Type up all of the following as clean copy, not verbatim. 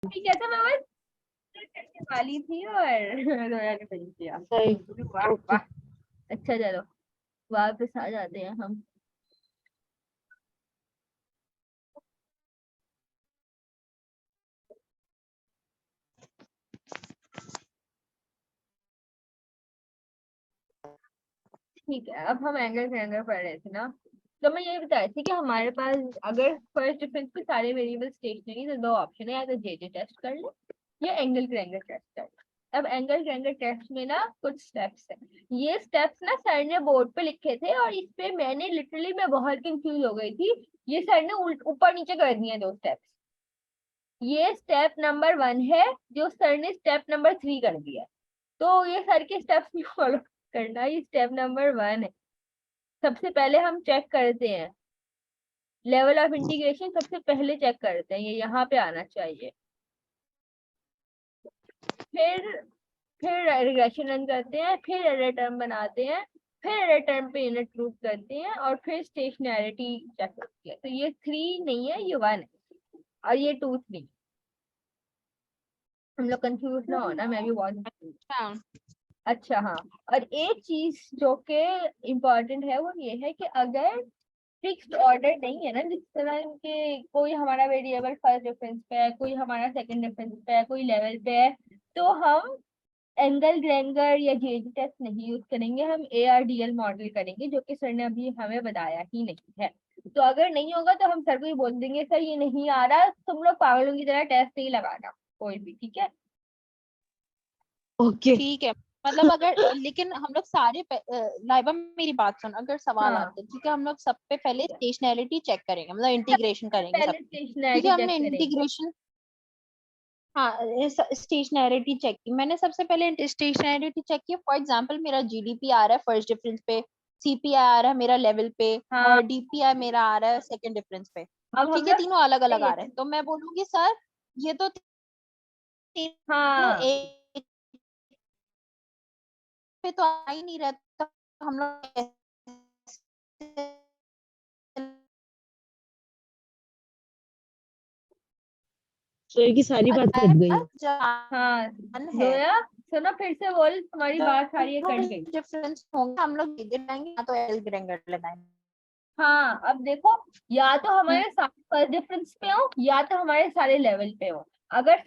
ठीक है, तो मैं बस करने वाली थी और रोया ने फिनिश किया। सही। वाह वाह। अच्छा चलो वापस आ जाते हैं हम। ठीक है, अब हम एंगल ट्रायंगल पढ़ रहे थे ना। तो मैं ये बता रही थी कि हमारे पास अगर फर्स्ट डिफरेंस पे सारे वेरिएबल स्टेशनरी, तो दो ऑप्शन है, या तो जे टेस्ट कर ले या एंगल ट्रायंगल टेस्ट कर ले। अब एंगल ट्रायंगल टेस्ट में ना कुछ स्टेप्स है। ये स्टेप्स ना सर ने बोर्ड पे लिखे थे और इस पे मैंने लिटरली मैं बहुत कंफ्यूज हो गई थी। ये सर ने ऊपर नीचे कर दिए दो स्टेप्स। ये स्टेप नंबर 1 है, जो सर ने स्टेप नंबर 3 कर दिया। तो ये सर के स्टेप्स नहीं फॉलो करना, ये स्टेप नंबर 1 है। सबसे पहले हम चेक करते हैं लेवल ऑफ इंटीग्रेशन, सबसे पहले चेक करते हैं, ये यहाँ पे आना चाहिए। फिर फिर रिग्रेशन रन करते हैं, फिर एरर टर्म बनाते हैं, फिर एरर टर्म पे यूनिट प्रूव करते हैं, और फिर स्टेशनैरिटी चेक करते हैं। तो ये 3 नहीं है, ये 1 है, और ये 2 3। हम लोग कंफ्यूज ना होना, मैं भी बहुत। अच्छा हाँ, और एक चीज जो कि इम्पोर्टेंट है वो ये है कि अगर फिक्स्ड ऑर्डर नहीं है ना, जिस तरह के कोई हमारा वेरिएबल फर्स्ट डिफरेंस पे है, कोई हमारा सेकंड डिफरेंस पे है, कोई लेवल पे है, तो हम एंगल ग्रेंगर या जेजी टेस्ट नहीं यूज करेंगे, हम ARDL मॉडल करेंगे, जो कि सर ने अभी हमें बताया ही नहीं है। तो अगर नहीं होगा तो हम सर को ही बोल देंगे, सर ये नहीं आ रहा, तुम लोग पागलों की तरह टेस्ट नहीं लगाना कोई भी, ठीक है। ओके। ठीक है, मतलब अगर लेकिन हम लोग सारे लाइबा मेरी बात सुन, अगर सवाल हाँ आते हैं, ठीक है, हम लोग सब पे पहले स्टेशनैरिटी चेक करेंगे, मतलब इंटीग्रेशन करेंगे पहले सब, ठीक स्टेशनैरिटी है। चेक हमने करेंगे। इंटीग्रेशन, हाँ, स्टेशनैरिटी चेक की मैंने सबसे पहले, स्टेशनैरिटी चेक की। फॉर एग्जांपल मेरा जीडीपी आ रहा है फर्स्ट डिफरेंस पे, सीपीआई आ रहा है मेरा लेवल पे, हाँ, और डीपीआई मेरा आ रहा है सेकंड डिफरेंस पे, अब हम ठीक है, लोग तीनों अलग अलग आ रहे हैं। तो मैं बोलूंगी सर ये तो तीनों हाँ एक पे तो आ ही नहीं रहता, हम लोग कैसे। सोए की सारी बात कट गई। हाँ। जान है, जोया सुनो, फिर से बोल, तुम्हारी बात सारी है, कट गई। डिफरेंस होंगे हम लोग दे लगाएंगे या तो एल ग्रेंगर लगाएंगे। हाँ, अब देखो, या तो हमारे सारे फर्स्ट डिफरेंस पे हो या तो हमारे सारे लेवल पे हो। अगर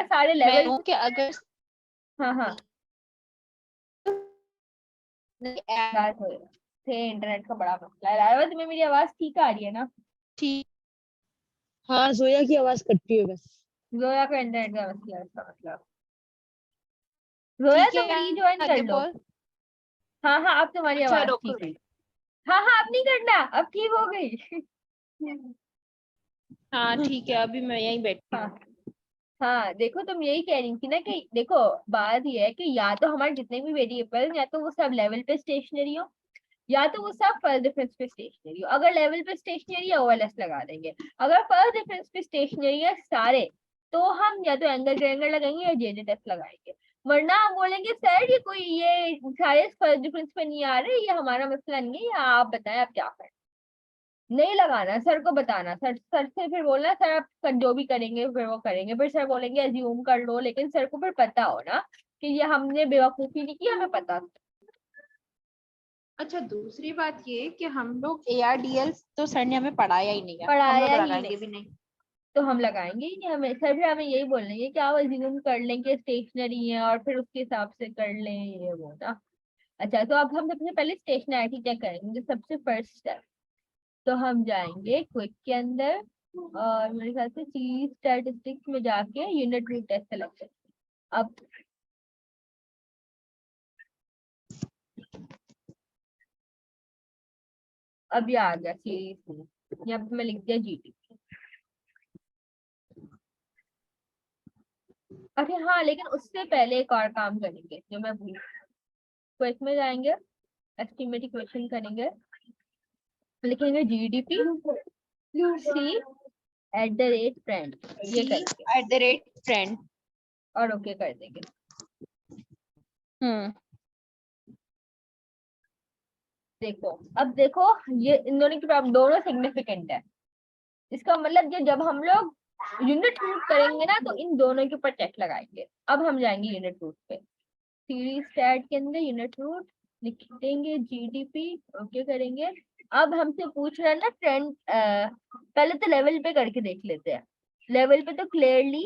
सारे मैं लेवल। हूँ कि अगर हाँ हाँ, बात हो थे, इंटरनेट का बड़ा मसला है। रायवा, तुम्हें मेरी आवाज ठीक आ रही है ना? ठीक हाँ, सोया की आवाज कटती है बस। जोया का इंटरनेट का मसला है, इसका मतलब। जोया ठीक है, तुम रीज्वाइन कर आगे लो। बोल। हाँ हाँ, अब तुम्हारी अच्छा आवाज रुक ठीक है। रुक। हाँ हाँ, अब नहीं करना, अब ठीक हो गई। हाँ ठीक है, अभी मैं यहीं बैठी हाँ हूँ। हाँ, देखो तुम यही कह रही थी ना कि देखो, बात ये है कि या तो हमारे जितने भी वेरिएबल, या तो वो सब लेवल पे स्टेशनरी हो, या तो वो सब फर्स्ट डिफरेंस पे स्टेशनरी हो। अगर लेवल पे स्टेशनरी है, OLS लगा देंगे। अगर फर्स्ट डिफरेंस पे स्टेशनरी है सारे, तो हम या तो एंगल ट्रायंगल लगाएंगे या जेजे टेस्ट लगाएंगे। वरना हम बोलेंगे सर ये सारे फर्स्ट डिफरेंस पे नहीं आ रहे, ये हमारा मसला नहीं है, या आप बताएं आप क्या करें। नहीं लगाना, सर को बताना, सर से फिर बोलना सर आप जो भी करेंगे फिर वो करेंगे, फिर सर बोलेंगे अज्यूम कर लो, लेकिन सर को फिर पता हो ना कि ये हमने बेवकूफी नहीं की, हमें पता था। अच्छा, दूसरी बात ये कि हम लोग ARDL तो सर ने हमें पढ़ाया ही नहीं है, हम लोग पढ़ाया ही नहीं, लगाएंगे भी नहीं। तो हम लगाएंगे ही नहीं, हमें सर फिर हमें यही बोलेंगे कि आप अज्यूम कर लेंगे स्टेशनरी है और फिर उसके हिसाब से कर लें, ये वो ना। अच्छा, तो अब हम सबसे पहले स्टेशनैरिटी चेक करेंगे, सबसे फर्स्ट स्टेप। तो हम जाएंगे क्विक के अंदर, और मेरे ख्याल से सी स्टैटिस्टिक्स में जाके यूनिट रूट टेस्ट सेलेक्ट करेंगे। अब अब ये आ गया सीरीज में, यहाँ पे मैं लिख दिया GT। अरे हाँ, लेकिन उससे पहले एक और काम करेंगे जो मैं भूल, क्विक में जाएंगे, एस्टिमेट इक्वेशन करेंगे, लिखेंगे GDP सी @फ्रेंड, ये सी करेंगे एट द रेट फ्रेंड। और ओके कर देंगे। हम्म। देखो, अब देखो, ये इन दोनों की प्रॉब्लम दोनों सिग्निफिकेंट है। इसका मतलब कि जब हम लोग यूनिट रूट करेंगे ना तो इन दोनों के ऊपर चेक लगाएंगे। अब हम जाएंगे यूनिट रूट पे, सीरीज स्टैट के अंदर यूनिट रूट लिख देंगे, जीडीपी ओके करेंगे। अब हमसे पूछ रहा है ना ट्रेंड, पहले तो लेवल पे करके देख लेते हैं। लेवल पे तो क्लियरली,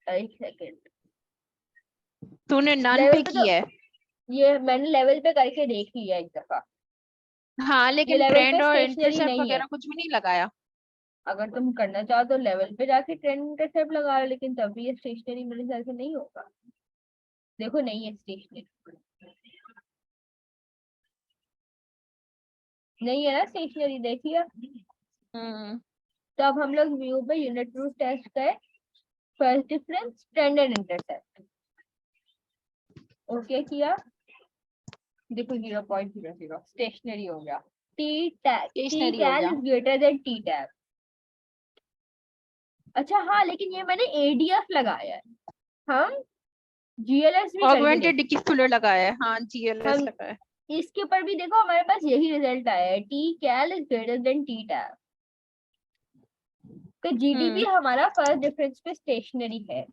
एक सेकेंड, तूने नन लेवल पे पे तो किया है? ये मैंने लेवल पे करके देख लिया एक दफा। हाँ ये लेकिन लेवल पे ट्रेंड और स्टेशनरी इंटरसेप्ट नहीं है। वगैरह कुछ भी नहीं लगाया? अगर तुम करना चाहो तो लेवल पे जाके ट्रेंड इंटरसेप्ट लगा लो, लेकिन तब भी ये स्टेशनरी मेरे ख्याल से नहीं होगा। देखो नहीं है स्टेशनरी, नहीं है ना स्टेशनरी, देखिए। हम्म। तो अब हम लोग व्यू पे यूनिट रूट टेस्ट करें, first difference trend and intercept okay किया। देखो 0.00 स्टेशनरी हो गया। टी टैग, टी स्टेशनरी हो कैल गया। Is greater than T tag. अच्छा हाँ, लेकिन ये मैंने एडीएफ लगाया है, हम जीएलएस भी करके ऑगमेंटेड देखें। डिक्रीफुलर लगाया है, हाँ जीएलएस हम लगाया है। इसके ऊपर भी देखो हमारे पास यही रिजल्ट आया है, T cal is greater than T tag. तो जीडीपी हमारा फर्स्ट डिफरेंस पे स्टेशनरी है।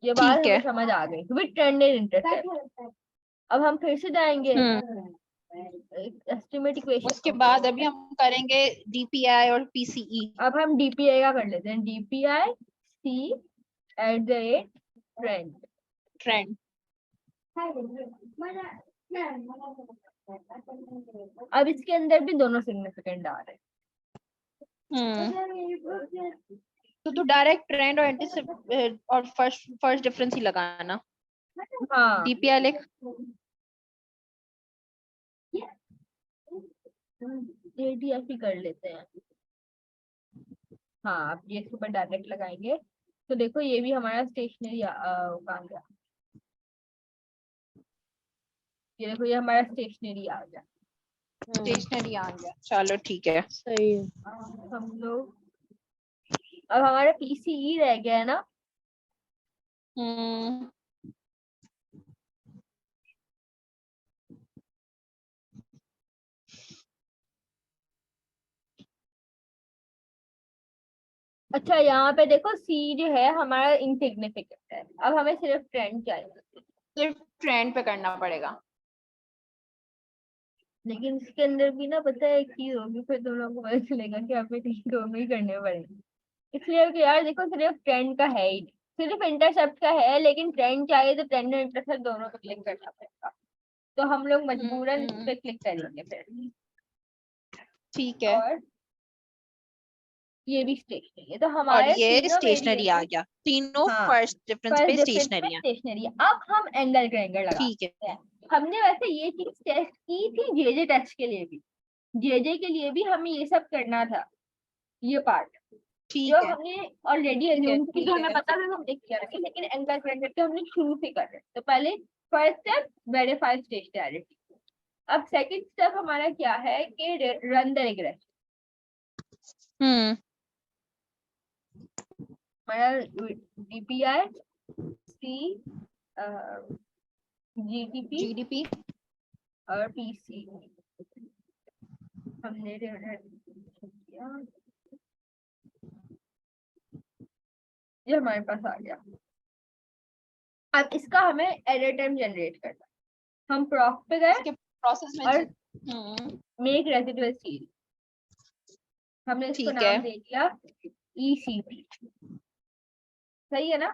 ये बात ठीक हमें है। समझ आ गई विद ट्रेंड एंड इंटरसेप्ट। अब हम फिर से जाएंगे एस्टिमेट इक्वेशन। उसके बाद अभी हम करेंगे डीपीआई और पीसीई। अब हम डीपीआई का कर लेते हैं, DPI C at the rate trend. Trend. अब इसके अंदर भी दोनों सिग्निफिकेंट आ रहे तो तू डायरेक्ट ट्रेंड और इंटरसेप्ट और फर्स्ट डिफरेंस ही लगाना। हैं। हाँ डीपीआई लिख। एडीएफ ही कर लेते हैं। हाँ अब ये इसके ऊपर डायरेक्ट लगाएंगे तो देखो ये भी हमारा स्टेशनरी आ गया। ये देखो ये हमारा स्टेशनरी आ गया। स्टेशनरी आ गया, चलो ठीक है। सही है। हम लोग अब हमारा पीसीई रह गया है ना। हम्म। अच्छा यहाँ पे देखो सी जो है हमारा इनसिग्निफिकेंट है, अब हमें सिर्फ ट्रेंड चाहिए। सिर्फ ट्रेंड पे करना पड़ेगा। लेकिन इसके अंदर भी ना पता है एक चीज होगी, फिर तुम लोगों को पता चलेगा कि हमें दोनों ही करने पड़ेंगे। इसलिए कि यार देखो सिर्फ ट्रेंड का है ही नहीं, सिर्फ इंटरसेप्ट का है, लेकिन ट्रेंड चाहिए तो ट्रेंड और इंटरसेप्ट दोनों पे क्लिक करना पड़ेगा। तो हम लोग मजबूरन इस पे क्लिक करेंगे फिर। ठीक है। और ये भी स्टेशनरी है, तो और हमारे ये तीनों स्टेशनरी आ वेरिएबल। गया, तीनों हाँ फर्स्ट डिफरेंस फर्स्ट पे डिफरेंस में स्टेशनरी है। स्टेशनरी है। अब हम एंगल ग्रेंगर ठीक लगाते है। हैं। हमने वैसे ये चीज टेस्ट की थी जेजे टेस्ट के लिए भी, जेजे के लिए भी हमें ये सब करना था, ये पार्ट जो ठीक है। हमने ऑलरेडी ठीक है। एज्यूम की, जो हमें पता था तो हमने किया था, लेकिन एंगल ग्रेंगर के हमने शुरू से कर रहे हैं। तो पहले फर्स्ट स्टेप वेरीफाई स्टेशनैरिटी। अब सेकंड स्टेप हमारा क्या है कि रन द रिग्रेशन। हम्म। हमारा डीपीआई सी जीडीपी जीडीपी। और पीसी हमने किया, ये हमारे पास आ गया। अब इसका हमें एरर टाइम जनरेट करना है। हम प्रॉफ पे गए इसके प्रोसेस में और मेक रेसिडुअल सीरीज, हमने इसको ठीक है। नाम दे दिया ईसीपी। सही है ना।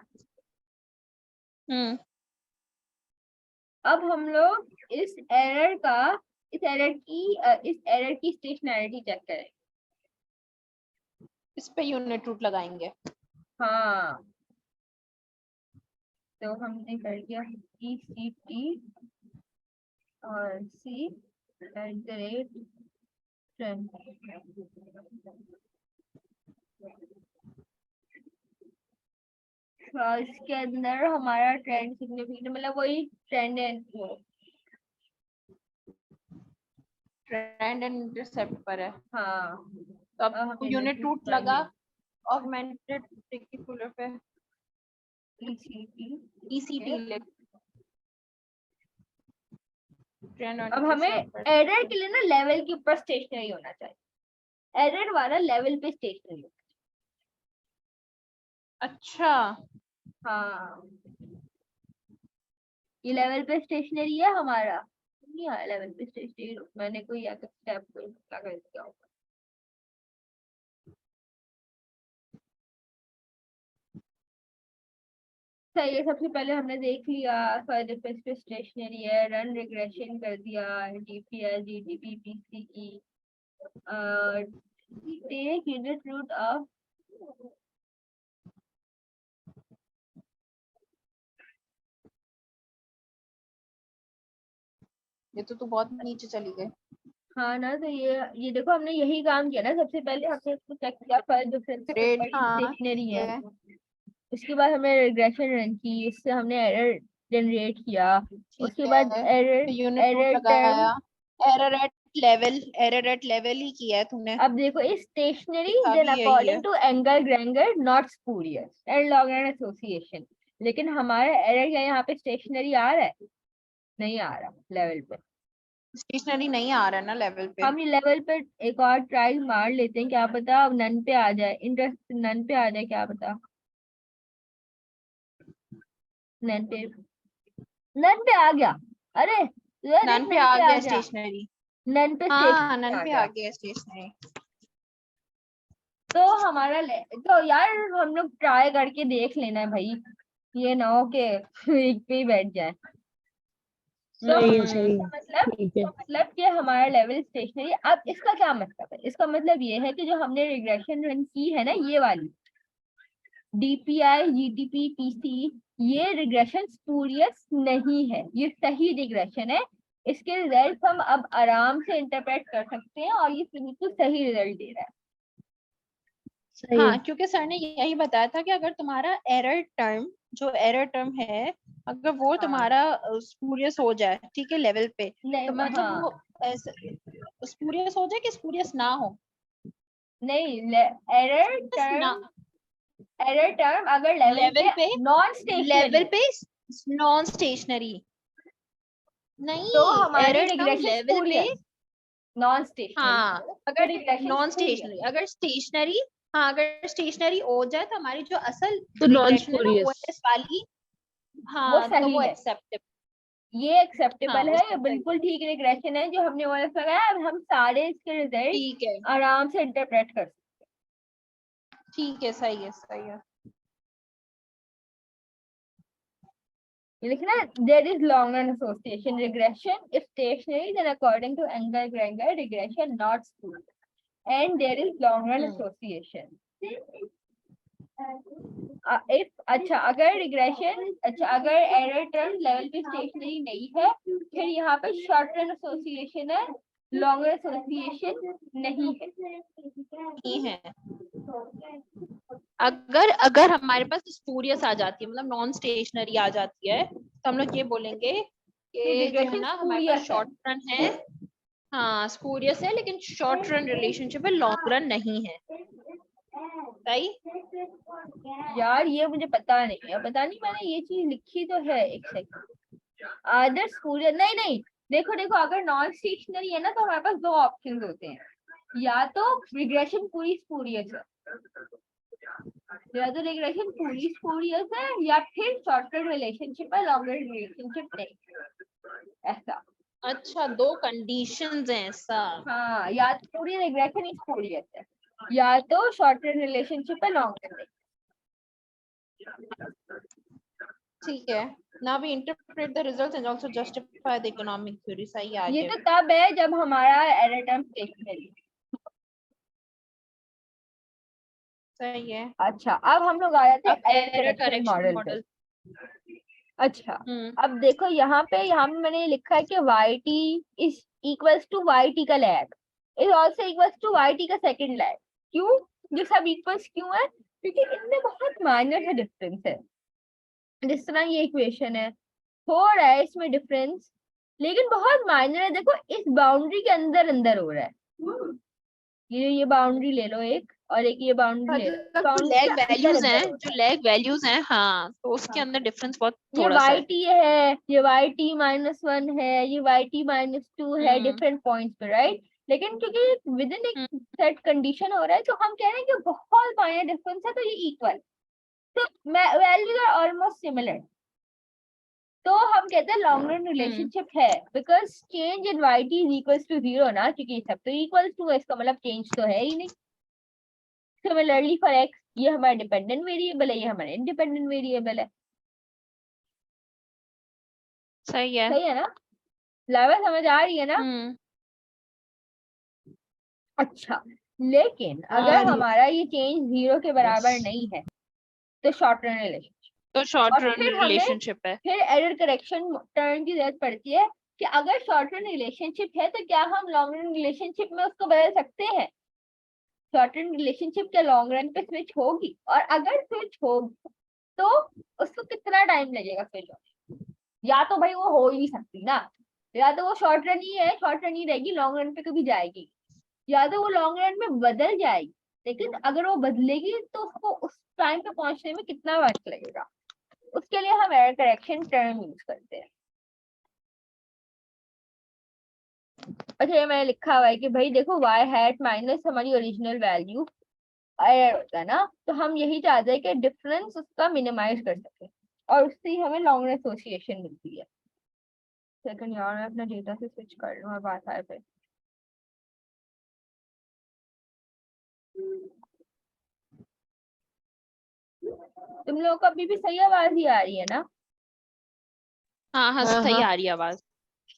अब हम लोग इस एरर की स्टेशनैरिटी चेक करें। इस पे यूनिट रूट लगाएंगे। हाँ तो हमने कर दिया ईसीपी और सी एट द रेट ट्रेंड। इसके अंदर हमारा ट्रेंड सिग्निफिकेंट मतलब वही ट्रेंड है। ट्रेंड एंड इंटरसेप्ट पर है। हाँ तो अब हम यूनिट रूट लगा ऑगमेंटेड डिक्रीफुलर पे। ईसीपी लिख। ट्रेंड और अब हमें इंटरसेप्ट पर। एरर के लिए ना लेवल के ऊपर स्टेशनरी होना चाहिए, एरर वाला लेवल पे स्टेशनरी। अच्छा हाँ, ये लेवल पे स्टेशनरी है हमारा, नहीं है लेवल पे स्टेशनरी, मैंने कोई या स्टेप क्या कर दिया होगा। सही है, सबसे पहले हमने देख लिया फर्स्ट डिफरेंस पे स्टेशनरी है, रन रिग्रेशन कर दिया, DPL GDP PCE, take unit root of, ये तो तू बहुत नीचे चली गई। हाँ ना, तो ये देखो हमने यही काम किया ना, सबसे पहले हमने इसको चेक किया फर्स्ट डिफरेंस पे ग्रेड बड़ी हाँ स्टेशनरी है, है, उसके बाद हमने रिग्रेशन रन की, इससे हमने एरर जनरेट किया, ठीक उसके बाद है। Error unit root error term. लगाया, एरर एट लेवल ही किया है तूने, अब देखो इस स्टेशनरी लिखा देन भी यही है। According to Engle Granger not spurious and longer association, लेकिन हमारा एरर क्या यहाँ पे स्टेशनरी आ रहा है, नहीं आ रहा लेवल पे। स्टेशनरी नहीं आ रहा है ना लेवल पे। हम ये लेवल पे एक और ट्राई मार लेते हैं, क्या पता अब नन पे आ जाए, इंटरेस्ट नन पे आ जाए, क्या पता नन पे, नन पे आ गया, अरे ये देख नन पे नन आ पे आ गया गया, स्टेशनरी, नन पे हाँ स्टेशनरी नन आ पे गया। आ गया स्टेशनरी। तो हमारा तो यार हम लोग ट्राई करके देख लेना है भाई, ये ना हो के एक पे ही बैठ जाए। तो सही है, हम्म सही इसका है, मतलब ठीक है। कि हमारा लेवल स्टेशनरी। अब इसका क्या मतलब है, इसका मतलब ये है कि जो हमने रिग्रेशन रन की है ना, ये वाली डीपीआई जीडीपी पीसी, ये रिग्रेशन स्पूरियस नहीं है, ये सही रिग्रेशन है, इसके रिजल्ट हम अब आराम से इंटरप्रेट कर सकते हैं और ये बिल्कुल सही रिजल्ट दे रहा है। सही है। हाँ क्योंकि सर ने यही बताया था कि अगर तुम्हारा एरर टर्म है, अगर वो हाँ तुम्हारा स्पूरियस हो जाए, ठीक है लेवल पे, नहीं, तो मतलब हाँ वो स्पूरियस हो जाए कि स्पूरियस ना हो, नहीं, एरर ना टर्म, एरर टर्म अगर लेवल लेवल पे पे, नॉन स्टेशनरी लेवल है पे नॉन स्टेशनरी, तो नहीं हमारी एरर टर्म रिग्रेशन लेवल पे, स्पूरियस, नॉन स्टेशनरी हाँ अगर रिग्रेशन नॉन स्पूरियस। स्टेशनरी, अगर स्टेशनरी, हाँ अगर स्टेशनरी हो जाए तो हमारी जो असल तो नॉन रिग्रेशन है ना स्पूरियस। ओएस वाली, वो हाँ तो सही वो है, एक्सेप्टेबल, ये हाँ एक्सेप्टेबल है, ये उसको सही, बिल्कुल ठीक रिग्रेशन है जो हमने वाला लगाया। अब हम सारे इसके रिजल्ट ठीक है, आराम से इंटरप्रेट कर सकते ठीक है, सही है, सही है। हैं। ये लिखना है, there is long run association regression if stationary then according to Engle Granger regression not spurious and there is long run association if, अच्छा अगर रिग्रेशन, अच्छा अगर एरर टर्म लेवल पे स्टेशनरी नहीं है, फिर यहाँ पे शॉर्ट रन एसोसिएशन है, लॉन्गर एसोसिएशन नहीं है। नहीं है, अगर अगर हमारे पास स्पूरियस आ जाती है, मतलब नॉन स्टेशनरी आ जाती है, तो हम लोग ये बोलेंगे कि जो है रिग्रेशन ना हमारे पास स्पूरियस है। शॉर्ट रन है, हाँ स्पूरियस है, लेकिन शॉर्ट रन रिलेशनशिप है, लॉन्ग रन नहीं है, सही। यार ये मुझे पता नहीं है, पता नहीं मैंने ये चीज लिखी तो है, एक सेकंड। आदर्श स्पूरियस नहीं, नहीं, देखो देखो, अगर नॉन स्टेशनरी है ना तो हमारे पास दो ऑप्शन होते हैं, या तो रिग्रेशन पूरी स्पूरियस है, या तो रिग्रेशन पूरी स्पूरियस है, या फिर शॉर्ट रन रिलेशनशिप है, लॉन्ग रन रिलेशनशिप नहीं, ऐसा। अच्छा दो कंडीशंस हैं ऐसा, हाँ, या तो पूरी रिग्रेशन ही स्पूरियस है, या तो शॉर्ट रन रिलेशनशिप है, लॉन्ग रन। ठीक है। Now we interpret the results and also justify the economic theory, सही है ये आगे। तो तब है जब हमारा एरर टर्म स्टेशनरी। सही है। अच्छा, अब हम लोग आ जाते अब हैं error error correction correction model पे। मॉडल, अच्छा, अब देखो यहाँ पे मैंने लिखा है कि yt is equals to yt का lag is also equals to yt का सेकंड लैग। क्यों ये सब इक्वल्स क्यों है, क्योंकि इनमें बहुत माइनर है डिफरेंस है। जिस तरह ये इक्वेशन है, थोड़ा है इसमें डिफरेंस, लेकिन बहुत माइनर है। देखो इस बाउंड्री के अंदर अंदर हो रहा है, ये बाउंड्री ले लो एक, और एक ये बाउंड्री ले लो, मतलब जो बाउंड्री लैग के अंदर वैल्यूज अंदर हैं, हो जो रहा है। लैग वैल्यूज हैं, हाँ तो उसके अंदर डिफरेंस बहुत ये थोड़ा सा है। yt है, ये yt-1 है, ये yt-2 है, डिफरेंट पॉइंट्स पे, राइट। लेकिन क्योंकि विद इन एक सेट कंडीशन हो रहा है, तो हम कह रहे हैं कि बहुत माइनर डिफरेंस है, तो ये इक्वल। तो वैल्यूज आर ऑलमोस्ट सिमिलर, तो हम कहते हैं लॉन्ग रन रिलेशनशिप है, because change in Y T is equals to 0 ना, क्योंकि ये सब तो इक्वल्स टू है, इसका मतलब चेंज तो है ही नहीं। सिमिलरली फॉर एक्स, ये हमारा डिपेंडेंट वेरिएबल है, ये हमारा इंडिपेंडेंट वेरिएबल है। सही है। सही है ना, लावा समझ आ रही है ना? अच्छा, लेकिन अगर हमारा ये चेंज 0 के बराबर नहीं है तो शॉर्ट रन रिलेशनशिप, तो शॉर्ट और रन फिर हमें रिलेशनशिप है। फिर एरर करेक्शन टर्म की जरूरत पड़ती है कि अगर शॉर्ट रन रिलेशनशिप है तो क्या हम लॉन्ग रन रिलेशनशिप में उसको बदल सकते हैं? शॉर्ट रन रिलेशनशिप क्या लॉन्ग रन पे स्विच होगी? और अगर स्विच होगी तो उसको कितना टाइम लगेगा स्विच होने? या तो भाई वो हो ही नहीं सकती ना, या तो वो शॉर्ट रन ही है, शॉर्ट रन ही रहेगी, लॉन्ग रन पे कभी जाएगी, या तो वो लॉन्ग रन में बदल जाएगी, लेकिन अगर वो बदलेगी तो उसको उस टाइम पे पहुंचने में कितना वक्त लगेगा? उसके लिए हम एरर करेक्शन टर्म यूज करते हैं। अच्छा, ये मैंने लिखा हुआ है कि भाई देखो y हैट माइनस हमारी ओरिजिनल वैल्यू एरर होता है ना, तो हम यही चाहते हैं कि डिफरेंस उसका मिनिमाइज कर सके, और उससे ही हमें लॉन्ग रन एसोसिएशन मिलती है। सेकंड यार, मैं अपना डेटा से स्विच कर लूँ और बात आए पे। तुम लोगों को अभी भी सही आवाज ही आ रही है ना? हाँ हाँ, हाँ, सही हाँ। आ रही है आवाज।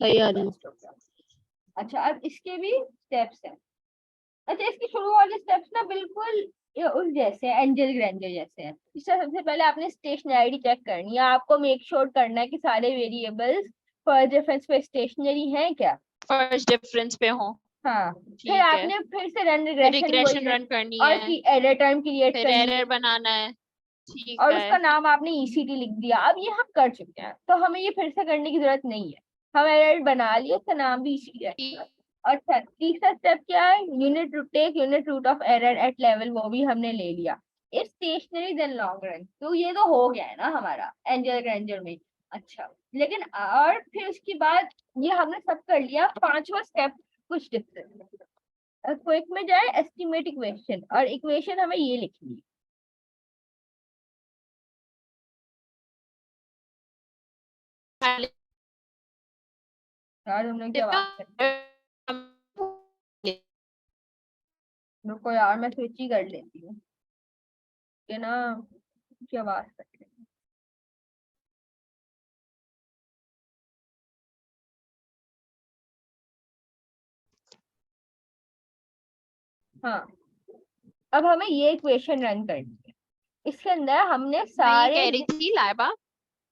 सही आ रही है। अच्छा, अब इसके भी स्टेप्स हैं। अच्छा, इसके शुरू वाले स्टेप्स ना बिल्कुल ये उस जैसे हैं, एंजल ग्रेंजर जैसे हैं। इससे सबसे पहले आपने स्टेशनरी चेक करनी है, आपको मेक श्योर करना है कि सारे वेरिएबल्स फर्स्ट डिफरेंस पे स्टेशनरी हैं क्या। फर्स्ट डिफरेंस पे हो। हाँ, फिर ठीक है। आपने फिर से रन फिर रिग्रेशन रिग्रेशन रन करनी और है, की एरर टर्म क्रिएट फिर करनी एरर है, बनाना है। ठीक और है। उसका नाम आपने ईसीटी लिख दिया। अब ये हम कर चुके हैं, तो हमें ये फिर से करने की जरूरत नहीं है, हम एरर बना लिए, उसका नाम भी ईसीटी है। अच्छा, तीसरा स्टेप क्या है? Unit root of error at level, वो भी हमने ले लिया। It's stationary then long run, तो ये तो हो गया है ना हमारा एंजल ग्रेंजर में। अच्छा, लेकिन और फिर उसके बाद ये हमने सब कर लिया। पांचवा स्टेप कुछ डिफरेंट, क्विक में जाए एस्टिमेट इक्वेशन, और इक्वेशन हमें ये लिखनी है। यार तुमने क्या बात कर, रुको यार मैं स्विच ही कर लेती हूँ कि ना, क्या बात कर रहे हैं। हाँ, अब हमें ये इक्वेशन रन करनी है। इसके अंदर हमने मैं ये सारे कह रही थी लाइबा,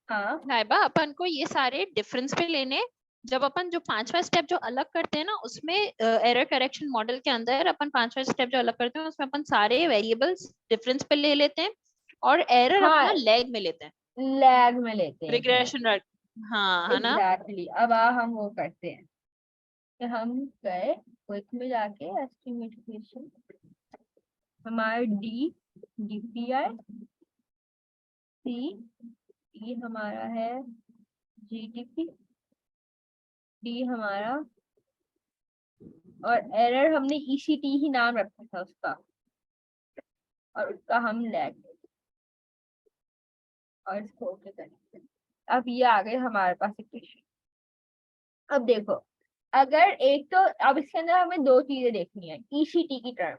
हाँ लाइबा अपन को ये सारे डिफरेंस पे लेने, जब अपन जो पांचवा स्टेप जो अलग करते हैं ना उसमें एरर करेक्शन मॉडल के अंदर अपन पांचवा स्टेप जो अलग करते हैं उसमें अपन सारे वेरिएबल्स डिफरेंस पे ले लेते हैं और एरर हाँ, अपना लैग में लेते हैं, लैग में लेते हैं। Regression run. हाँ, है ना। एग्जैक्टली, अब हम वो करते हैं कि हम गए क्विक में जाके एस्टिमेट इक्वेशन, हमारा डीपीआई सी, ई हमारा है जीडीपी, डी हमारा, और एरर हमने ईसीटी ही नाम रखा था उसका, और उसका हम लैग, और इसको ओके करेंगे। अब ये आ गए हमारे पास इक्वेशन। अब देखो, अगर एक तो अब इसके अंदर हमें दो चीजें देखनी है ईसीटी की टर्म।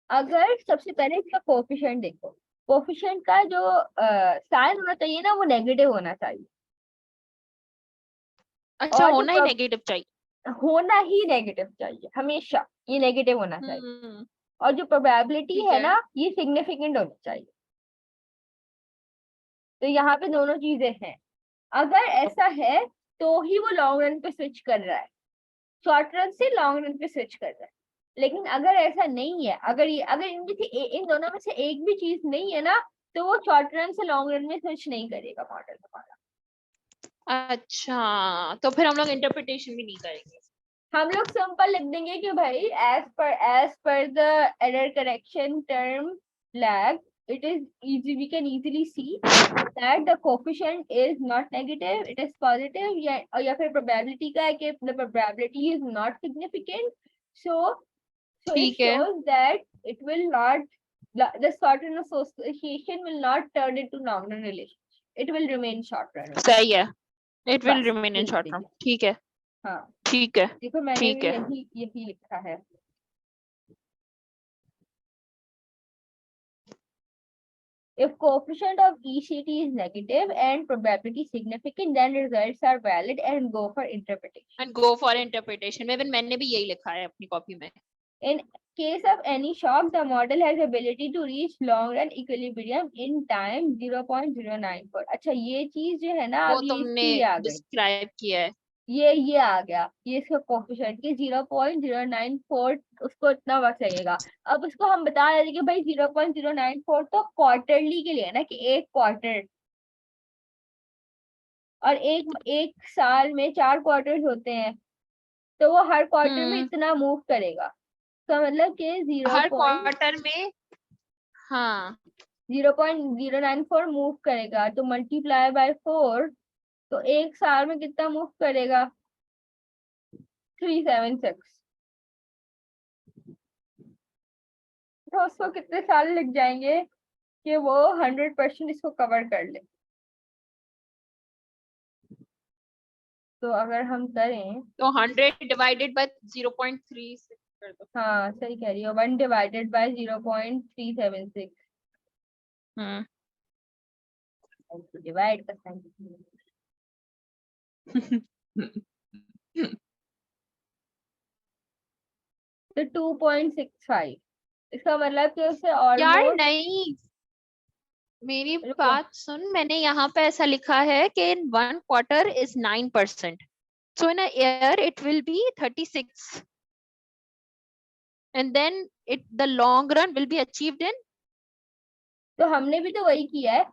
अगर सबसे पहले इसका कोफिशिएंट देखो, कोफिशिएंट का जो साइन होना चाहिए ना, वो नेगेटिव होना चाहिए, अच्छा, और होना ही जो नेगेटिव चाहिए। होना ही नेगेटिव चाहिए हमेशा, ये नेगेटिव होना चाहिए। हम्म। और जो प्रोबेबिलिटी ठीक है है। ना, ये सिग्निफिकेंट होनी चाहिए। तो यहाँ पे दोनों चीजें हैं। अगर ऐसा है तो ही वो लॉन्ग रन पे स्विच कर रहा है, शॉर्ट रन से लॉन्ग रन पे स्विच कर रहा है। लेकिन अगर ऐसा नहीं है, अगर इनमें से इन दोनों में से एक भी चीज नहीं है ना, तो वो शॉर्ट रन से लॉन्ग रन में स्विच नहीं करेगा मॉडल हमारा। अच्छा, तो फिर हम लोग इंटरप्रिटेशन भी नहीं करेंगे। हम लोग सिंपल लिख देंगे कि भाई as per the error correction term lag, it is easy, we can easily see that the coefficient is not negative, it is positive, या फिर probability का है कि the probability is not significant, so it ठीक है। shows that it will not the short run association will not turn into long run relationship. It will remain short run. सही है, it will बस, remain in लिख short दीजिए। term। ठीक है, हाँ ठीक है, देखो मैंने ठीक भी है। यही लिखा है। If coefficient of ECT is negative and probability significant, then results are valid and go for interpretation. And go for interpretation में मैंने भी यही लिखा है अपनी कॉपी में। In case of any shock, the model has ability to reach long run equilibrium in time 0.094. अच्छा ये चीज जो है ना वो अब ये तुमने इसकी आ गई, डिस्क्राइब किया है। ये आ गया, ये इसका कोफिशिएंट के 0.094 उसको इतना वक्त लगेगा। अब उसको हम बता रहे थे कि भाई 0.094 तो क्वार्टरली के लिए है ना, कि एक क्वार्टर, और एक साल में 4 क्वार्टर्स होते हैं, तो वो हर क्वार्टर में इतना मूव करेगा। तो मतलब कि हर क्वार्टर में हाँ 0.094 मूव करेगा, तो मल्टीप्लाई बाय 4, तो एक साल में कितना मूव करेगा? 376। तो उसको कितने साल लग जाएंगे कि वो 100% इसको कवर कर ले? तो अगर हम करें तो 100 डिवाइडेड बाय 0.36 कर दो। हाँ सही कह रही हो, 1 डिवाइडेड बाय 0.376 डिवाइड करना है। तो 2.65, इसका मतलब कि उससे यार ऑलमोस्ट, नहीं, मेरी रुको, बात सुन, मैंने यहाँ पे ऐसा लिखा है कि in 1 quarter is 9%, so in a year it will be 36, and then the long run will be achieved in। तो हमने भी तो वही किया है।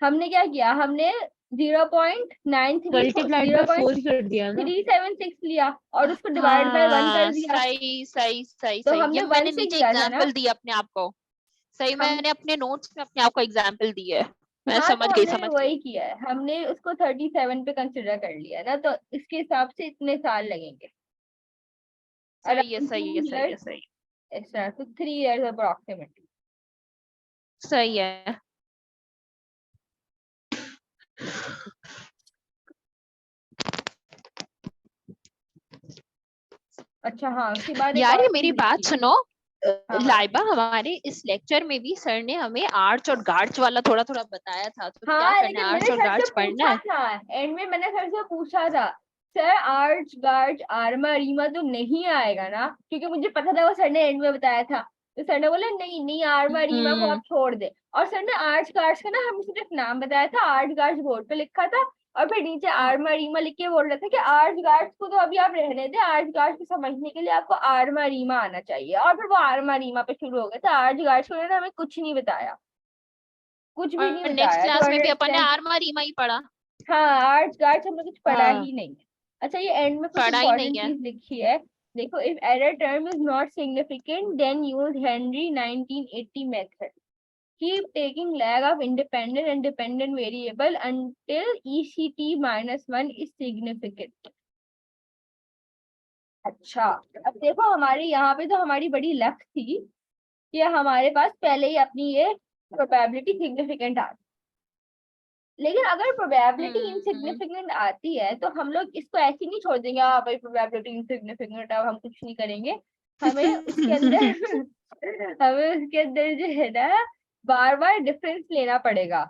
हमने क्या किया, हमने 0.93 मल्टीप्लाइड बाय 4 कर दिया ना। 376 लिया और उसको डिवाइड बाय 1 कर दिया। सही सही सही तो सही, हमने ये 1 मैंने से नीचे किया था ना। एग्जांपल दिया अपने आप को। सही, मैंने अपने नोट्स में अपने आप को एग्जांपल दी है। मैं हाँ समझ तो गई, हमने समझ गई। वही किया है, हमने उसको 37 पे कंसिडर कर लिया ना, तो इसके हिसाब से इतने साल लगेंगे। सही है, Around सही 2 है, सही है, years, सही इस तरह तो 3 years approximately। सही है। अच्छा हाँ, उसके बाद एक यार और ये चीज मेरी बात लिखी है। सुनो, हाँ हाँ लाइबा, हमारे इस लेक्चर में भी सर ने हमें आर्च और गार्च वाला थोड़ा थोड़ा बताया था, तो क्या हाँ, करना लेकिन है, मैंने आर्च और सर से गार्च पढ़ना पूछा है? था, एंड में मैंने सर से पूछा था, सर आर्च गार्च आर्मा रीमा तो नहीं आएगा ना, क्योंकि मुझे पता था वो सर ने एंड में बताया था। तो सर ने बोला नहीं नहीं, आर्मा रीमा को आप छोड़ दे। और सर ने आर्च गार्च का ना हमें सिर्फ नाम बताया था, आर्च गार्च बोर्ड पे लिखा था, और फिर नीचे आर्मा रीमा लिख के बोल रहा था कि आर्च गार्च को तो अभी आप रहने दें, आर्च गार्च को समझने के लिए आपको आर्मा रीमा आना चाहिए। और फिर वो आर्मा रीमा पे शुरू हो गया था, आर्च गार्च को उन्होंने हमें कुछ नहीं बताया, कुछ भी नहीं और नेक्स्ट बताया। तो क्लास में भी अपन ने अंडरस्टैंड, आर्मा रीमा ही पढ़ा। हाँ आर्ट्स गार्ड्स हमने कुछ पढ़ा हाँ, ही नहीं है। अच्छा ये एंड में कुछ पढ़ा ही नहीं इंपॉर्टेंट है। चीज लिखी है, देखो, if error term is not significant then use Henry 1980 method, keep taking lag of independent and dependent variable until ECT-1 is significant. अच्छा अब देखो, हमारे यहाँ पे तो हमारी बड़ी लक थी कि हमारे पास पहले ही अपनी ये प्रोबेबिलिटी सिग्निफिकेंट आ, लेकिन अगर प्रोबेबिलिटी इनसिग्निफिकेंट आती है तो हम लोग इसको ऐसे नहीं छोड़ देंगे, हाँ भाई प्रोबेबिलिटी इनसिग्निफिकेंट, अब हम कुछ नहीं करेंगे। हमें उसके अंदर हमें उसके अंदर जो है ना बार बार डिफरेंस लेना पड़ेगा।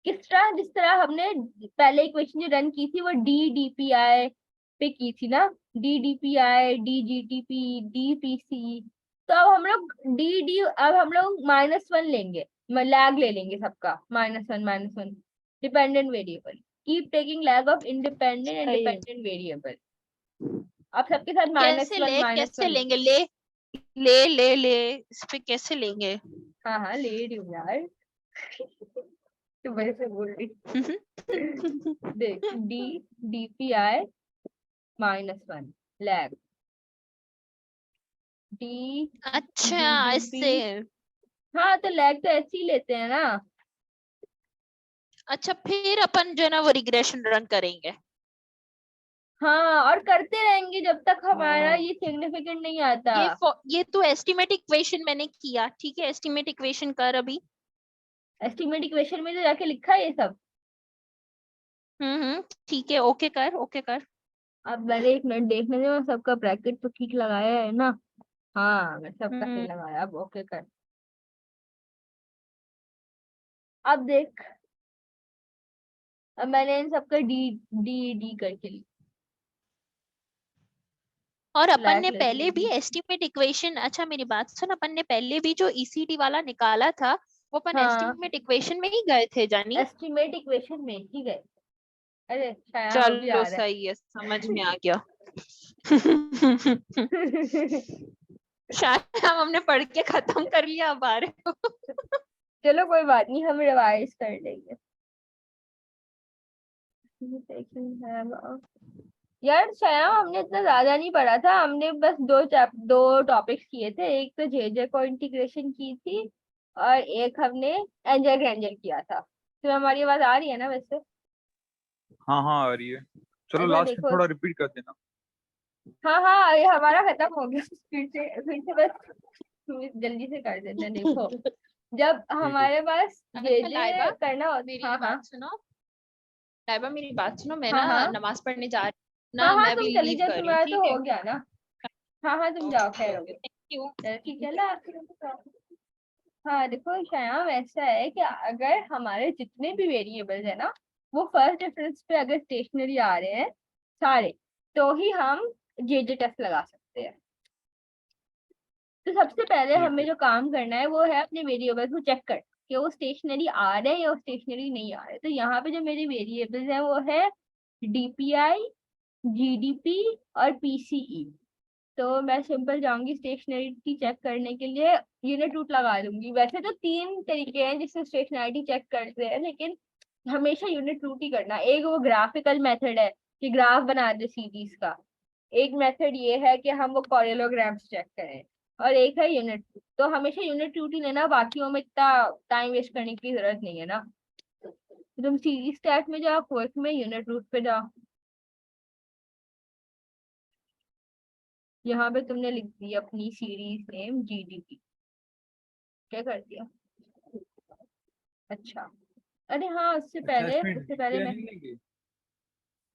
किस तरह, जिस तरह हमने पहले इक्वेशन जो रन की थी वो DDPI पे की थी ना, DDPI DGTP DPC, तो अब हम लोग अब हम लोग -1 लेंगे, लैग ले लेंगे सबका, -1 dependent variable, keep taking lag of independent and dependent variable. अब सबके साथ कैसे -1 कैसे -1। लेंगे? ले ले ले ले इस पे कैसे लेंगे? हाँ हाँ ले रही हूँ यार, तू मेरे से बोल रही। देख DPI -1 लैग, अच्छा, इससे। हाँ तो लैग तो ऐसे ही लेते हैं ना। अच्छा, फिर अपन जो है ना वो रिग्रेशन रन करेंगे। हाँ, और करते रहेंगे जब तक हमारा ये सिग्निफिकेंट नहीं आता। ये तो एस्टिमेट इक्वेशन मैंने किया, ठीक है, एस्टिमेट इक्वेशन कर अभी। एस्टिमेट इक्वेशन में तो जाके लिखा है ये सब। ठीक है, ओके कर, ओके कर। अब मैंने एक मिनट देखने दे, मैं सबका ब्रैकेट तो ठीक लगाया है ना? हाँ, मैं सबका सही हम्म लगाया। अब ओके कर। अब देख, अब मैंने इन सबका डी डी डी करके लिखा, और अपन फ्लैट ने लगी पहले भी हुई। एस्टिमेट इक्वेशन, अच्छा मेरी बात सुन, अपन ने पहले भी जो ईसीटी वाला निकाला था वो अपन हाँ, एस्टिमेट इक्वेशन में ही गए थे जानी। एस्टिमेट इक्वेशन में ठीक है। अरे शायद वो भी चलो आ रहा सही है, समझ में आ गया। है। शायद हम हमने पढ़ के खत्म कर लिया, अब आ रहे हो। चलो कोई बात नहीं, हम रिवाइज कर लेंगे। यार शायद हमने इतना ज्यादा नहीं पढ़ा था, हमने बस दो टॉपिक्स किए थे। एक तो जेजे को इंटीग्रेशन की थी, और एक हमने एंजल ग्रेंजर किया था। तो हमारी आवाज आ रही है ना वैसे? हाँ हाँ आ रही है। चलो अच्छा लास्ट में देखो, थोड़ा रिपीट कर देना। हाँ हाँ, ये हमारा खत्म हो गया। फिर से बस जल्दी से कर देते हैं। देखो, जब ठीक है। हमारे पास अच्छा लाइबा, जेजे करना होता, मेरी हाँ हाँ बात सुनो। लाइबा मेरी बात सुनो, मैं हाँ ना हाँ नमाज पढ़ने जा रही हाँ ना, हाँ, मैं तुम भी चली लीव जाओ, कर रही हूँ, तुम्हारा ठीक तो है। हो गया ना। हाँ हाँ, तुम जाओ, ओके खैर हो ओके, गया। Thank you. चलो ठीक है ना। हाँ देखो श्याम, ऐसा है कि अगर हमारे जितने भी वेरिएबल्स है ना, वो फर्स्ट डिफरेंस पे अगर स्टेशनरी आ रहे हैं सारे, तो ही हम जेजे टेस्ट लगा सकते हैं। तो सबसे पहले ठीक हमें है। जो काम करना है वो है अपने वेरिएबल्स को चेक कर कि वो स्टेशनरी आ रहे हैं या वो स्टेशनरी नहीं आ रहे। तो यहाँ पे जो मेरे वेरिएबल्स हैं वो है डीपीआई, जीडीपी और पीसीई। तो मैं सिंपल जाऊंगी स्टेशनरिटी चेक करने के लिए, यूनिट रूट लगा दूंगी। वैसे तो तीन तरीके हैं जिससे स्टेशनरिटी चेक करते हैं, लेकिन हमेशा यूनिट रूट ही करना। एक वो ग्राफिकल मेथड है कि ग्राफ बना दे सीरीज का, एक मेथड ये है कि हम वो कॉरेलोग्राम्स चेक करें, और एक है यूनिट रूट। तो हमेशा यूनिट रूट ही लेना, बाकियों में इतना टाइम वेस्ट करने की जरूरत नहीं है ना। तो तुम सीरीज स्टैट में जाओ, कोर्स में यूनिट रूट पे जाओ। यहाँ पे तुमने लिख दी अपनी सीरीज नेम जीडीपी। क्या कर दिया? अच्छा, अरे हाँ, उससे अच्छा पहले इसमें उससे पहले डीपीआई मैं, नहीं लेंगे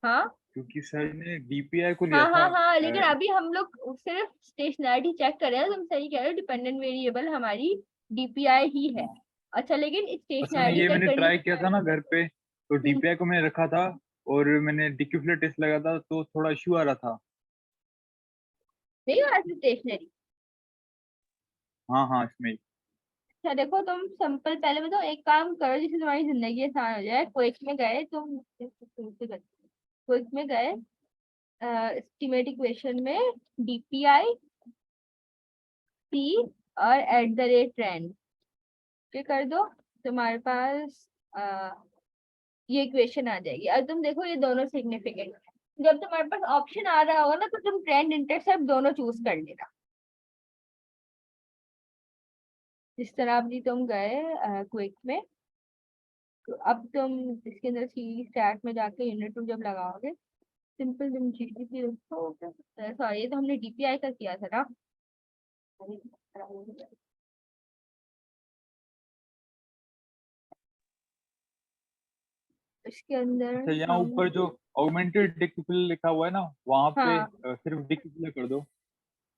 हाँ क्योंकि सर ने डीपीआई को लिया हाँ था। हाँ हाँ, लेकिन अभी हम लोग सिर्फ स्टेशनरिटी चेक कर रहे हैं। तुम सही कह रहे हो, डिपेंडेंट वेरिएबल हमारी डीपीआई ही है। अच्छा, लेकिन असल में स्टेशनरिटी ये चेक मैंने करने, ट्राई किया था ना घर पे, तो डीपीआई को मैंने रखा था और मैंने डिक्यूफ्लेट टेस्ट लगा था तो थोड़ा इश्यू आ रहा था। नहीं हो स्टेशनरी। हाँ हाँ इसमें। अच्छा देखो, तुम सिंपल पहले बताओ, एक काम करो जिससे तुम्हारी जिंदगी आसान हो जाए। क्विक में गए तुम, क्विक में गए, एस्टिमेट इक्वेशन में डीपीआई सी और एट द रेट रैंड के कर दो, तुम्हारे पास ये इक्वेशन आ जाएगी। अब तुम देखो ये दोनों सिग्निफिकेंट है। जब तुम्हारे पास ऑप्शन आ रहा होगा ना, तो तुम ट्रेंड इंटरसेप्ट दोनों चूज कर लेना। जिस तरह अभी तुम गए क्विक में, तो अब तुम इसके अंदर सी स्टैट में जाके यूनिट टू जब लगाओगे, सिंपल तुम जीडीपी रखोगे। सॉरी, ये तो हमने डीपीआई का किया था ना। इसके अंदर अच्छा यहाँ हम, ऊपर जो ऑगमेंटेड डिक्यूफ्लेट लिखा हुआ है ना, वहाँ पे हाँ सिर्फ डिक्यूफ्लेट कर दो।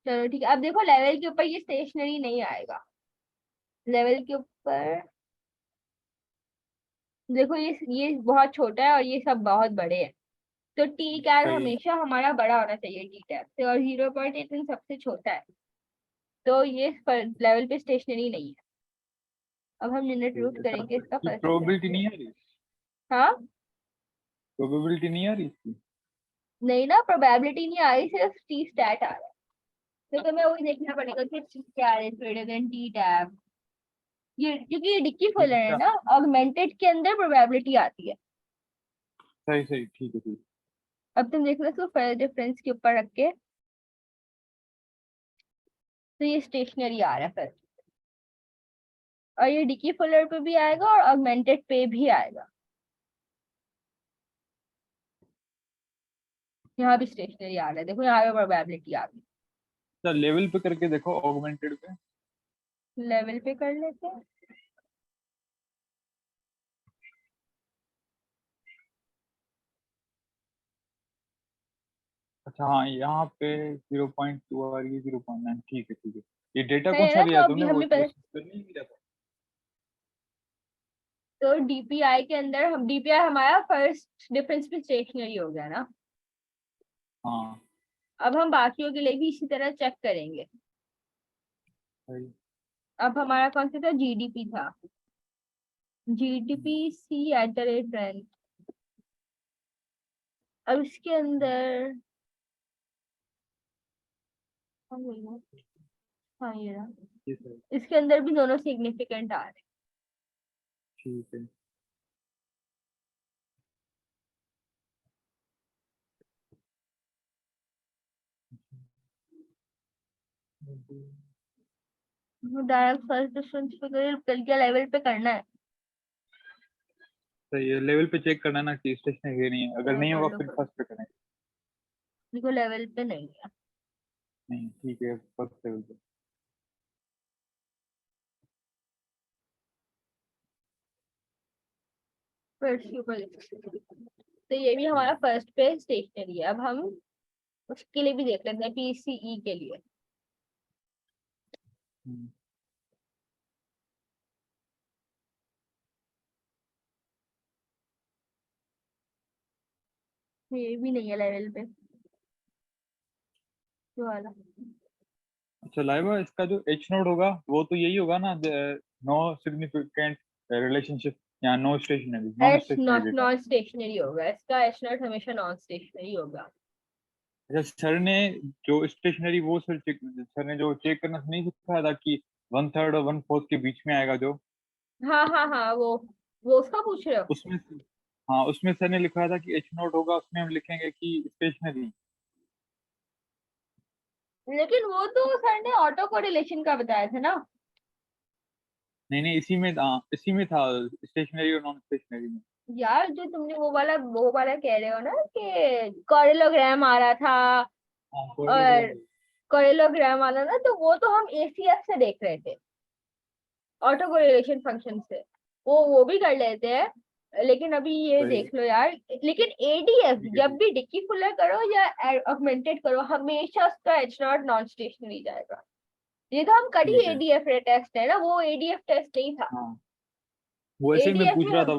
चलो ठीक है। अब देखो लेवल के ऊपर ये स्टेशनरी नहीं आएगा। लेवल के ऊपर देखो, ये बहुत छोटा है और ये सब बहुत बड़े हैं। तो टी कैप सही है। हमेशा हमारा बड़ा होना चाहिए टी कैप से, और 0.8 सबसे छोटा है। तो ये लेवल पे स्टेशनरी नहीं है। अब हम यूनिट रूट अच्छा करेंगे इसका इसकी फर्स्ट प्रोबेबिलिटी डिफरेंस। नहीं आ रही? हाँ, प्रोबेबिलिटी नहीं आ रही इसकी? नहीं ना, प्रोबेबिलिटी नहीं आ रही, सिर्फ टी स्टैट आ रहा है। तो तुम्हें वही देखना पड़ेगा कि टी क्या है ग्रेटर देन टी टैब। ये क्योंकि ये डिक्की फुलर है अच्छा ना, ऑगमेंटेड के अंदर प्रोबेबिलिटी आती है। सही सही ठीक है ठीक। अब तुम देख लो इसको फर्स्ट डिफरेंस के ऊपर रख के, तो ये स्टेशनरी आ रहा है फिर, और ये डिकी फुलर पे भी आएगा और ऑगमेंटेड पे भी आएगा। यहाँ भी स्टेशनरी आ रहा है, देखो यहाँ पे प्रोबेबिलिटी आ गई। अच्छा लेवल पे करके देखो, ऑगमेंटेड पे। लेवल पे कर लेते हैं। अच्छा हाँ, यहाँ पे 0.2 आ रही है, 0.9। ठीक है ठीक है। ये डेटा है कौन सा ना, लिया तो है अभी तुमने, वो हमें जो पहले सिस्टम नहीं लिया था? तो डीपीआई के अंदर हम डीपीआई हमारा फर्स्ट डिफरेंस पे स्टेशनरी हो गया ना। हाँ अब हम बाकियों के लिए भी इसी तरह चेक करेंगे। सही। अब हमारा कौन सा था, जीडीपी था, जीडीपी सी @rand। अब इसके अंदर हाँ ये रहा, ये सही। इसके अंदर भी दोनों सिग्निफिकेंट आ रहे ठीक है। हैं। डायरेक्ट फर्स्ट डिफरेंस पे कल के लेवल पे करना है। सही है, लेवल पे चेक करना ना कि स्टेशनरी नहीं है, अगर हाँ नहीं कर होगा लो फिर कर लो। फर्स्ट पे करें। देखो लेवल पे नहीं है। नहीं ठीक है, फर्स्ट लेवल पे। फर्स्ट के ऊपर लिख सकते हैं। तो ये भी हमारा फर्स्ट पे स्टेशनरी है। अब हम उसके लिए भी देख लेते हैं, पीसीई के लिए। हम्म, ये भी नहीं है लेवल पे, ये वाला। अच्छा लाइवा, इसका जो एच नोड होगा वो तो यही होगा ना, नो सिग्निफिकेंट रिलेशनशिप या no stationary, non H stationary not data. Non stationary होगा इसका, एच नॉट हमेशा नॉन स्टेशनरी होगा। अच्छा सर ने जो स्टेशनरी, वो सर ने जो चेक करना नहीं सिखाया था कि 1/3 और 1/4 के बीच में आएगा जो, हाँ हाँ हाँ, वो उसका पूछ रहे हो। उसमें हाँ उसमें सर ने लिखा था कि एच नोट होगा, उसमें हम लिखेंगे कि स्टेशनरी। लेकिन वो तो सर ने ऑटो कोरिलेशन का बताया था ना। नहीं नहीं, इसी में इसी में था, स्टेशनरी और नॉन स्टेशनरी में। यार जो तुमने वो वाला कह रहे हो ना कि कोरिलोग्राम आ रहा था, हाँ और parallelogram। कोरिलोग्राम वाला ना, तो वो तो हम एसीएफ से देख रहे थे, ऑटो कोरिलेशन फंक्शन से। वो भी कर लेते हैं, लेकिन अभी ये सही है। देख लो यार। लेकिन एडीएफ ठीक है जब ठीक भी डिक्की फुलर करो या ऑगमेंटेड करो, हमेशा उसका एच नॉट नॉन स्टेशनरी जाएगा। ये तो हम कर ही ठीक है। एडीएफ टेस्ट है ना, वो एडीएफ टेस्ट नहीं था। हाँ वो ऐसे ही मैं एडीएफ पूछ में रहा था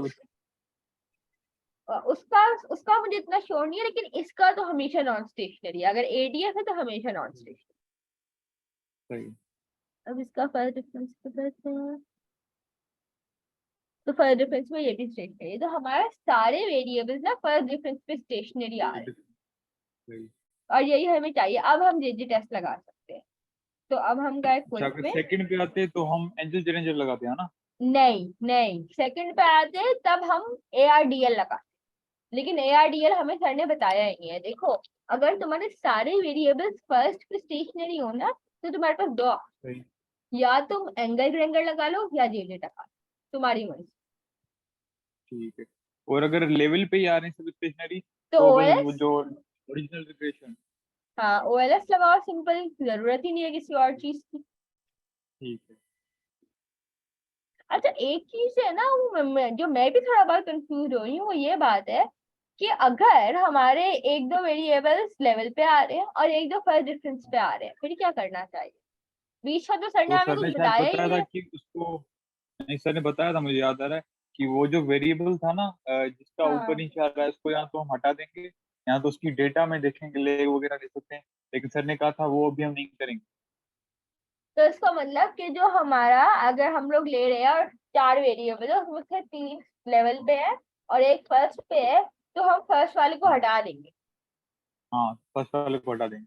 उसका उसका मुझे इतना श्योर नहीं है, लेकिन इसका तो हमेशा नॉन स्टेशनरी है। अगर एडीएफ है तो हमेशा नॉन स्टेशनरी। सही। अब इसका फर्स्ट डिफरेंस करते हैं। तो फर्स्ट डिफरेंस में ये भी स्टेशनरी है, तो हमारे सारे वेरिएबल्स ना फर्स्ट डिफरेंस पे स्टेशनरी आ रहे हैं। सही। और यही हमें चाहिए। अब हम जेजे टेस्ट लगा सकते हैं। तो अब हम गए अच्छा क्विक अगर में। सेकंड पे आते तो हम एंजल चैलेंजर लगाते हैं ना? नहीं नहीं, सेकंड पे आते हैं तब हम एआरडीएल लगा। लेकिन एआरडीएल हमें सर ने बताया ही नहीं है। देखो, अगर तुम्हारे सारे वेरिएबल्स फर्स्ट पे स्टेशनरी हो ना, तो तुम्हारे पास दो, सही। या तुम एंगल ग्रेंगर लगा लो या जेजे लगा लो, तुम्हारी मर्जी। ठीक है। और अगर लेवल पे ही आ रहे हैं सब स्टेशनरी, तो तो बस वो ओएलएस, जो ओरिजिनल रिग्रेशन। हाँ ओएलएस लगाओ, सिंपल, जरूरत ही नहीं है किसी और चीज की। ठीक है। अच्छा एक चीज है ना, जो मैं भी थोड़ा बहुत कंफ्यूज हो रही हूँ, वो ये बात है कि अगर हमारे एक दो वेरिएबल्स लेवल पे आ रहे हैं और एक दो फर्स्ट डिफरेंस पे आ रहे हैं, फिर क्या करना चाहिए? बीच का तो सर ने तो हमें सर कुछ ने शायद बताया ही बताया नहीं था है। कि उसको, नहीं सर ने बताया था, मुझे याद आ रहा है कि वो जो वेरिएबल था ना, जिसका ऊपर हाँ, नीचे आ रहा है, उसको या तो हम हटा देंगे या तो उसकी डेटा में देखेंगे, ले वगैरह ले सकते हैं, लेकिन सर ने कहा था वो अभी हम नहीं करेंगे। तो इसका मतलब कि जो हमारा, अगर हम लोग ले रहे हैं और चार वेरिएबल है, उसमें से तीन लेवल पे है और एक फर्स्ट पे है, तो हम फर्स्ट वाले को हटा देंगे। हाँ फर्स्ट वाले को हटा देंगे।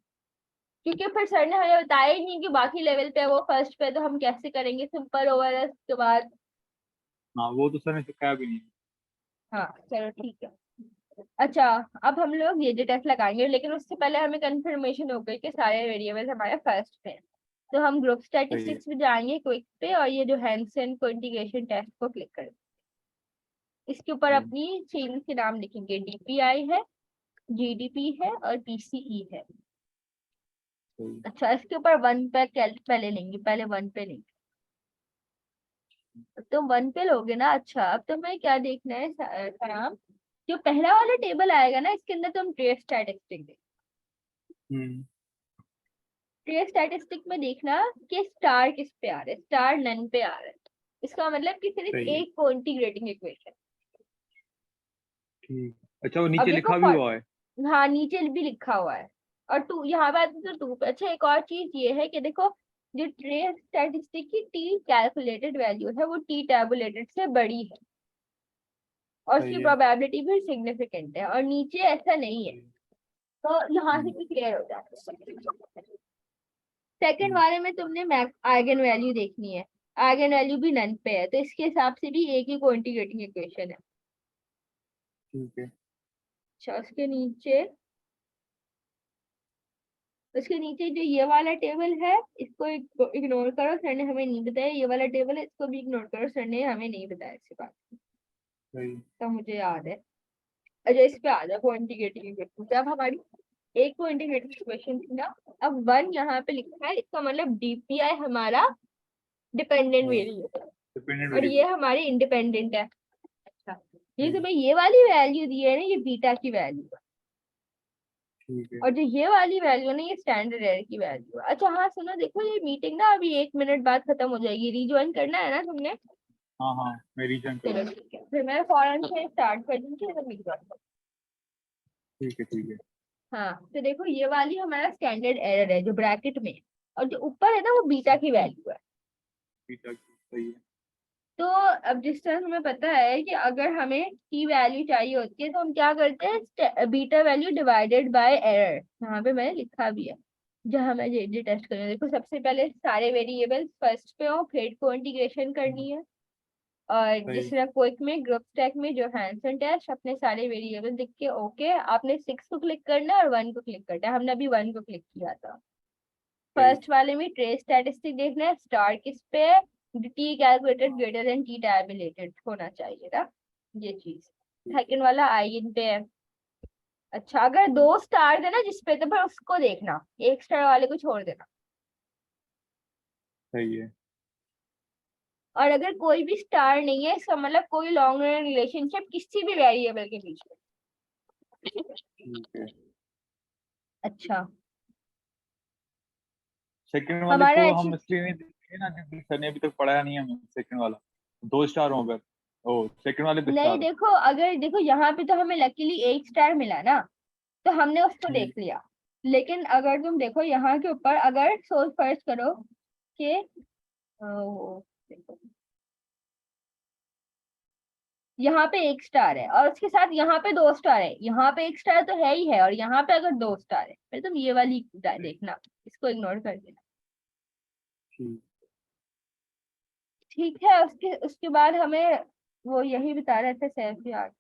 क्योंकि फिर सर ने हमें बताया ही नहीं कि बाकी लेवल पे है, वो फर्स्ट पे है, तो हम कैसे करेंगे सिंपल ओवरएस के बाद। हाँ वो तो सर ने सिखाया भी नहीं। हाँ चलो ठीक है। अच्छा, अब हम लोग ये टेस्ट लगाएंगे, लेकिन उससे पहले हमें कंफर्मेशन हो गई कि सारे वेरिएबल्स हमारे फर्स्ट पे हैं। तो हम ग्रुप सही है। स्टैटिस्टिक्स में जाएंगे क्विक पे, और ये जो हैंसेन को इंटीग्रेशन टेस्ट को क्लिक करेंगे। इसके ऊपर सही। अपनी चेन के नाम लिखेंगे, डीपीआई है, जीडीपी है और पीसीई है। सही। अच्छा, इसके ऊपर वन पे पहले लेंगे, पहले वन पे लेंगे। तो वन पे लोगे ना। अच्छा, अब तुम्हें क्या देखना है सराम, जो पहला वाला टेबल आएगा ना, इसके अंदर तुम ट्रेस स्टैटिस्टिक देख। ट्रेस स्टैटिस्टिक में देखना कि स्टार किस पे आ रहा है, स्टार नन पे आ रहा है। इसका मतलब कि सिर्फ सही है। एक को इंटीग्रेटिंग इक्वेशन। ठीक। अच्छा, वो अब नीचे देखो लिखा भी हुआ है? हाँ, नीचे भी लिखा हुआ है। और टू यहाँ पे आते तो टू पे। अच्छा, एक और चीज ये है कि देखो, जो ट्रेस स्टैटिस्टिक की टी कैलकुलेटेड वैल्यू है वो टी टैबुलेटेड से बड़ी है, और सही उसकी है। प्रोबेबिलिटी भी सिग्निफिकेंट है, और नीचे ऐसा नहीं है। तो यहाँ से भी क्लियर हो जाता है। सेकंड वाले में तुमने आइगन वैल्यू देखनी है, आइगन वैल्यू भी नन पे है, तो इसके हिसाब से भी एक ही क्वांटिटेटिव इक्वेशन है। ठीक है। अच्छा, उसके नीचे जो ये वाला टेबल है, इसको इग्नोर करो, सर ने हमें नहीं बताया। ये वाला टेबल है, इसको भी इग्नोर करो, सर ने हमें नहीं बताया इसके बात। सही। तो मुझे याद है। अच्छा, इस पे आ जाओ क्वांटिटेटिव इक्वेशन। जब हमारी एक क्वांटिटेटिव इक्वेशन थी ना, अब वन यहाँ पे लिखा है, इसका मतलब डीपीआई हमारा डिपेंडेंट वेरिएबल डिपेंडेंट और ये वेरिएबल। हमारी इंडिपेंडेंट है। अच्छा, ये ठीक। तुम्हें ये वाली वैल्यू दी है ना, ये बीटा की वैल्यू है, ठीक है। और जो ये वाली वैल्यू है ना, ये स्टैंडर्ड एरर की वैल्यू है। अच्छा हाँ, सुनो, देखो ये मीटिंग ना अभी 1 मिनट बाद खत्म हो जाएगी, रिज्वाइन करना है ना तुमने? हाँ हाँ, मैं रीजन चलो करूँ। ठीक है, फिर मैं फौरन से स्टार्ट कर दूंगी, तो rejoin कर। ठीक है। ठीक है। हाँ, तो देखो ये वाली हमारा स्टैंडर्ड एरर है जो ब्रैकेट में है, और जो ऊपर है ना वो बीटा की वैल्यू है। बीटा की। सही है। तो अब जिस तरह हमें पता है कि अगर हमें की वैल्यू चाहिए होती है, तो हम क्या करते हैं, beta value divided by error. यहाँ पे मैंने लिखा भी है, जहाँ मैं जे टेस्ट कर रही हूँ। देखो, सबसे पहले सारे वेरिएबल्स फर्स्ट पे हो, फिर को इंटीग्रेशन करनी है। और जिस सही। तरह क्विक में, ग्रुप स्टैक में, जो हैंसन टेस्ट, अपने सारे वेरिएबल दिख के ओके, आपने 6 को क्लिक करना है और 1 को क्लिक करना है। हमने अभी 1 को क्लिक किया था। सही। फर्स्ट वाले में ट्रेस स्टैटिस्टिक देखना है, स्टार किस पे है, T calculated greater than T tabulated होना चाहिए ना, ये चीज। सेकंड वाला आई इन पे है। अच्छा, अगर 2 स्टार है ना जिस पे, तो फिर उसको देखना, 1 स्टार वाले को छोड़ देना। सही है। और अगर कोई भी स्टार नहीं है, इसका मतलब कोई लॉन्ग रन रिलेशनशिप किसी भी वेरिएबल के बीच में। ठीक है। अच्छा, सेकंड वाले हमारा को हम एक्चुअली इसलिए नहीं देखेंगे ना क्योंकि सर ने अभी तक पढ़ाया नहीं है हमें सेकंड वाला। 2 स्टार हो अगर, ओ सेकंड वाले पे नहीं, स्टार। देखो, अगर देखो यहाँ पे तो हमें लकीली 1 स्टार मिला ना, तो हमने उसको हम्म। देख लिया। लेकिन अगर तुम देखो यहाँ के ऊपर, अगर सोच फर्स्ट करो कि देखो, यहाँ पे 1 स्टार है और उसके साथ यहाँ पे 2 स्टार है, यहाँ पे 1 स्टार तो है ही है, और यहाँ पे अगर 2 स्टार है, फिर तुम ये वाली देखना, इसको इग्नोर कर देना। ठीक। ठीक है, उसके उसके बाद हमें वो यही बता रहे थे सैफ यार,